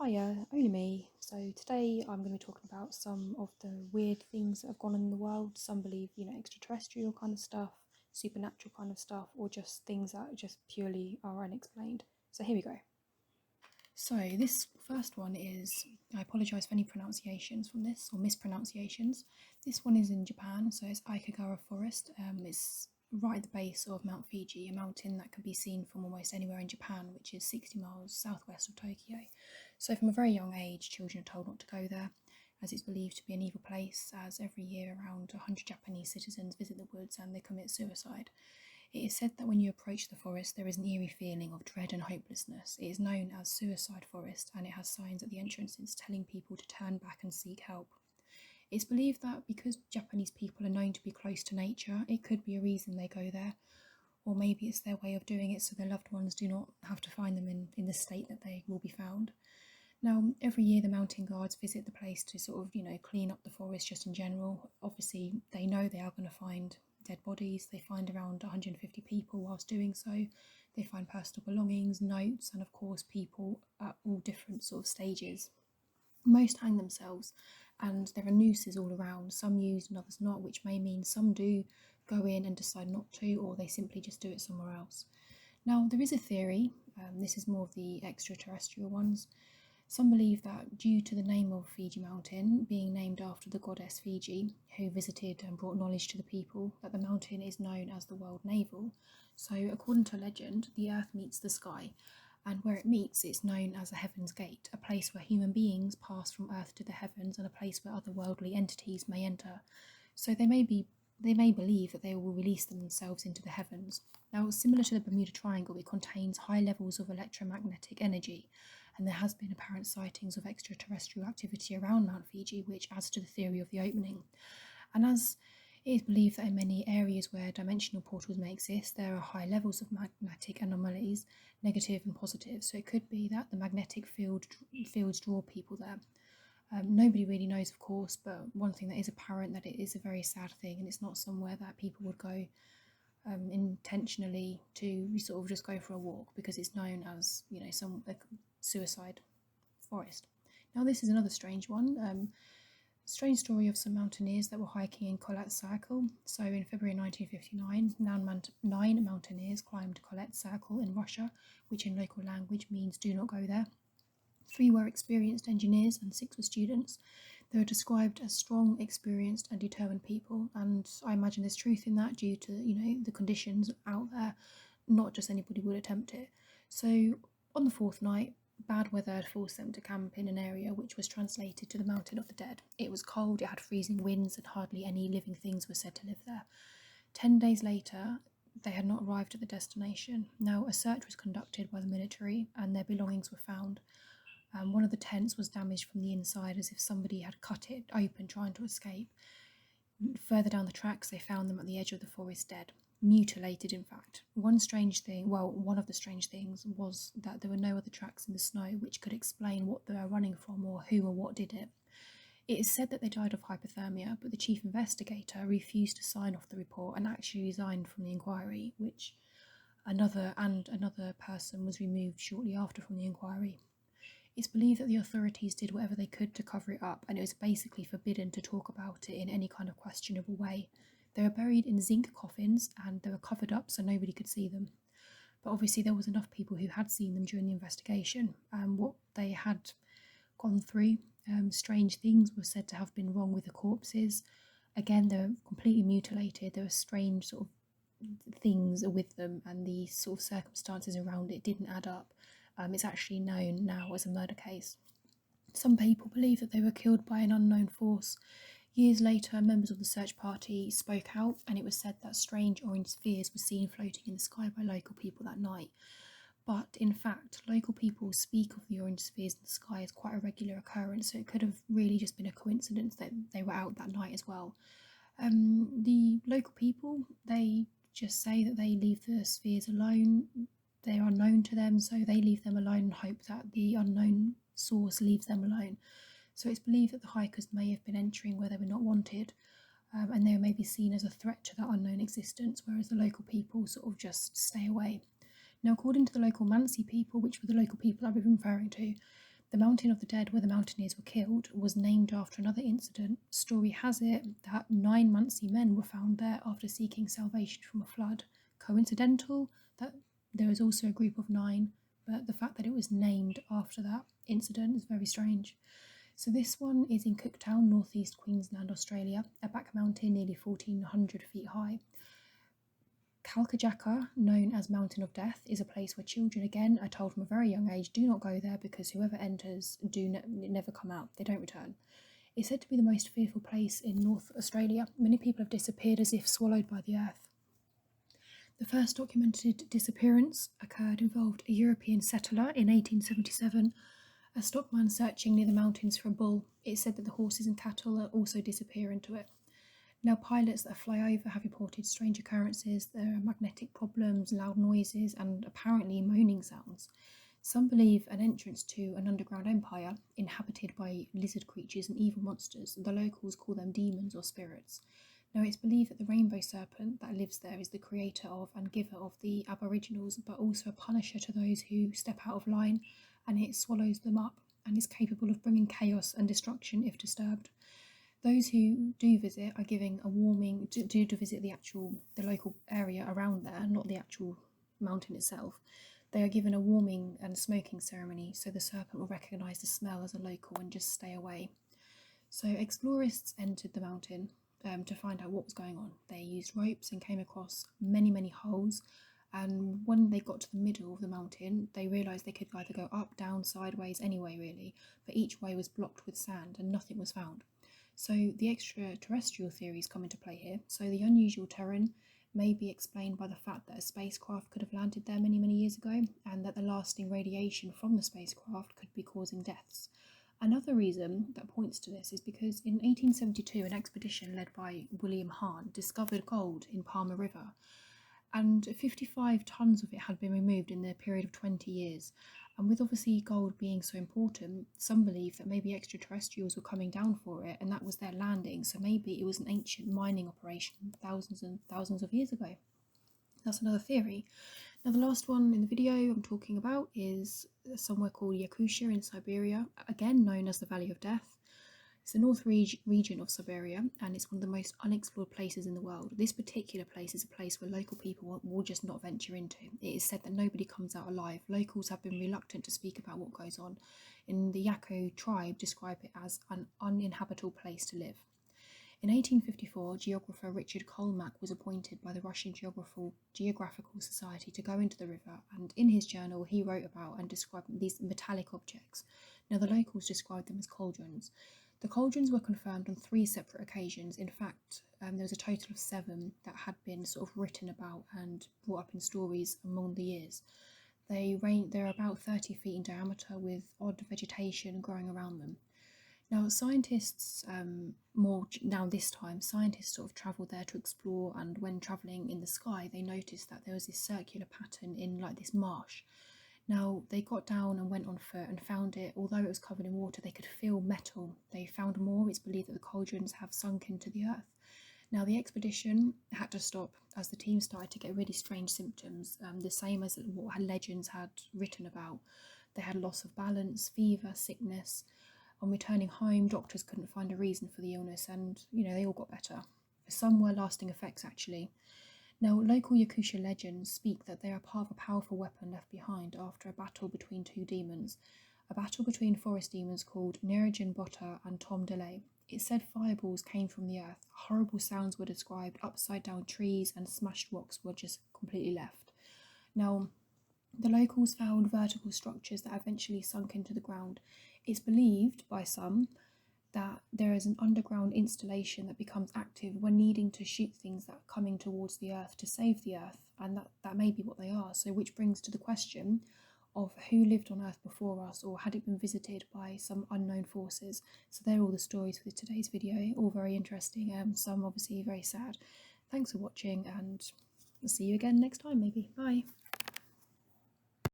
Hiya, only me. So today I'm going to be talking about some of the weird things that have gone on in the world. Some believe, extraterrestrial kind of stuff, supernatural kind of stuff, or just things that just purely are unexplained. So here we go. So this first one is, I apologise for any pronunciations from this or mispronunciations. This one is in Japan, so it's Aikagara Forest. It's right at the base of Mount Fuji, a mountain that can be seen from almost anywhere in Japan, which is 60 miles southwest of Tokyo. So from a very young age, children are told not to go there, as it's believed to be an evil place, as every year around 100 Japanese citizens visit the woods and they commit suicide. It is said that when you approach the forest, there is an eerie feeling of dread and hopelessness. It is known as Suicide Forest, and it has signs at the entrances telling people to turn back and seek help. It's believed that because Japanese people are known to be close to nature, it could be a reason they go there, or maybe it's their way of doing it so their loved ones do not have to find them in the state that they will be found. Now, every year the mountain guards visit the place to sort of, clean up the forest just in general. Obviously, they know they are going to find dead bodies. They find around 150 people whilst doing so. They find personal belongings, notes, and of course people at all different sort of stages. Most hang themselves, and there are nooses all around, some used and others not, which may mean some do go in and decide not to, or they simply just do it somewhere else. Now, there is a theory, this is more of the extraterrestrial ones. Some believe that due to the name of Fiji Mountain being named after the goddess Fiji, who visited and brought knowledge to the people, that the mountain is known as the world navel. So, according to legend, the earth meets the sky, and where it meets, it's known as a heaven's gate, a place where human beings pass from earth to the heavens, and a place where otherworldly entities may enter. So they may believe that they will release themselves into the heavens. Now, similar to the Bermuda Triangle, it contains high levels of electromagnetic energy, and there has been apparent sightings of extraterrestrial activity around Mount Fiji, which adds to the theory of the opening. And as it is believed that in many areas where dimensional portals may exist, there are high levels of magnetic anomalies, negative and positive. So it could be that the magnetic fields draw people there. Nobody really knows, of course, but one thing that is apparent that it is a very sad thing, and it's not somewhere that people would go intentionally to sort of just go for a walk, because it's known as some suicide forest. Now, this is another strange one. Strange story of some mountaineers that were hiking in Colette Circle. So in February 1959, 9 mountaineers climbed Colette Circle in Russia, which in local language means do not go there. 3 were experienced engineers and 6 were students. They were described as strong, experienced and determined people, and I imagine there's truth in that due to, the conditions out there. Not just anybody would attempt it. So on the 4th night, bad weather had forced them to camp in an area which was translated to the Mountain of the Dead. It was cold, it had freezing winds, and hardly any living things were said to live there. 10 days later, they had not arrived at the destination. Now, a search was conducted by the military, and their belongings were found. One of the tents was damaged from the inside, as if somebody had cut it open trying to escape. Further down the tracks, they found them at the edge of the forest dead. Mutilated, in fact. One of the strange things was that there were no other tracks in the snow which could explain what they were running from or who or what did it. It is said that they died of hypothermia, but the chief investigator refused to sign off the report and actually resigned from the inquiry, which another person was removed shortly after from the inquiry. It's believed that the authorities did whatever they could to cover it up, and it was basically forbidden to talk about it in any kind of questionable way. They were buried in zinc coffins and they were covered up so nobody could see them. But obviously there was enough people who had seen them during the investigation, and what they had gone through. Strange things were said to have been wrong with the corpses. Again, they were completely mutilated. There were strange sort of things with them, and the sort of circumstances around it didn't add up. It's actually known now as a murder case. Some people believe that they were killed by an unknown force. Years later, members of the search party spoke out, and it was said that strange orange spheres were seen floating in the sky by local people that night. But in fact, local people speak of the orange spheres in the sky as quite a regular occurrence, so it could have really just been a coincidence that they were out that night as well. The local people, they just say that they leave the spheres alone. They are known to them, so they leave them alone and hope that the unknown source leaves them alone. So it's believed that the hikers may have been entering where they were not wanted, and they may be seen as a threat to that unknown existence, whereas the local people sort of just stay away. Now, according to the local Mansi people, which were the local people I've been referring to, The Mountain of the Dead, where the mountaineers were killed, was named after another incident. Story has it that 9 Munsee men were found there after seeking salvation from a flood. Coincidental that there is also a group of 9, but the fact that it was named after that incident is very strange. So this one is in Cooktown, northeast Queensland, Australia, a back mountain nearly 1,400 feet high. Kalkajaka, known as Mountain of Death, is a place where children again are told from a very young age do not go there because whoever enters never come out, they don't return. It's said to be the most fearful place in North Australia. Many people have disappeared as if swallowed by the earth. The first documented disappearance involved a European settler in 1877, a stockman searching near the mountains for a bull. It's said that the horses and cattle also disappear into it. Now, pilots that fly over have reported strange occurrences. There are magnetic problems, loud noises, and apparently moaning sounds. Some believe an entrance to an underground empire inhabited by lizard creatures and evil monsters. The locals call them demons or spirits. Now, it's believed that the rainbow serpent that lives there is the creator of and giver of the Aboriginals, but also a punisher to those who step out of line, and it swallows them up and is capable of bringing chaos and destruction if disturbed. Those who do visit are giving a warming to visit the local area around there, not the actual mountain itself. They are given a warming and smoking ceremony, so the serpent will recognise the smell as a local and just stay away. So explorers entered the mountain to find out what was going on. They used ropes and came across many holes, and when they got to the middle of the mountain, they realised they could either go up, down, sideways, any way really, but each way was blocked with sand and nothing was found. So the extra-terrestrial theories come into play here. So the unusual terrain may be explained by the fact that a spacecraft could have landed there many years ago, and that the lasting radiation from the spacecraft could be causing deaths. Another reason that points to this is because in 1872 an expedition led by William Hahn discovered gold in Palmer River, and 55 tonnes of it had been removed in the period of 20 years. And with obviously gold being so important, some believe that maybe extraterrestrials were coming down for it and that was their landing, so maybe it was an ancient mining operation thousands and thousands of years ago. That's another theory. Now the last one in the video I'm talking about is somewhere called Yakutia in Syberia, again known as the Valley of Death. It's the north region of Syberia, and it's one of the most unexplored places in the world. This particular place is a place where local people will just not venture into. It is said that nobody comes out alive. Locals have been reluctant to speak about what goes on. In the Yako tribe, describe it as an uninhabitable place to live. In 1854, geographer Richard Kolmak was appointed by the Russian Geographical Society to go into the river, and in his journal he wrote about and described these metallic objects. Now the locals described them as cauldrons. The cauldrons were confirmed on 3 separate occasions. In fact, there was a total of 7 that had been sort of written about and brought up in stories among the years. They're about 30 feet in diameter with odd vegetation growing around them. Now, scientists, scientists sort of travelled there to explore, and when travelling in the sky, they noticed that there was this circular pattern in like this marsh. Now, they got down and went on foot and found it. Although it was covered in water, they could feel metal. They found more. It's believed that the cauldrons have sunk into the earth. Now, the expedition had to stop as the team started to get really strange symptoms, the same as what legends had written about. They had loss of balance, fever, sickness. On returning home, doctors couldn't find a reason for the illness, and, they all got better. Some were lasting effects, actually. Now, local Yakutia legends speak that they are part of a powerful weapon left behind after a battle between 2 demons, a battle between forest demons called Nirajan Botta and Tom DeLay. It said fireballs came from the earth, horrible sounds were described, upside down trees and smashed rocks were just completely left. Now, the locals found vertical structures that eventually sunk into the ground. It's believed by some that there is an underground installation that becomes active when needing to shoot things that are coming towards the earth to save the earth, and that may be what they are. So which brings to the question of who lived on earth before us, or had it been visited by some unknown forces. So they're all the stories for today's video, all very interesting, some obviously very sad. Thanks for watching, and I'll see you again next time maybe. Bye.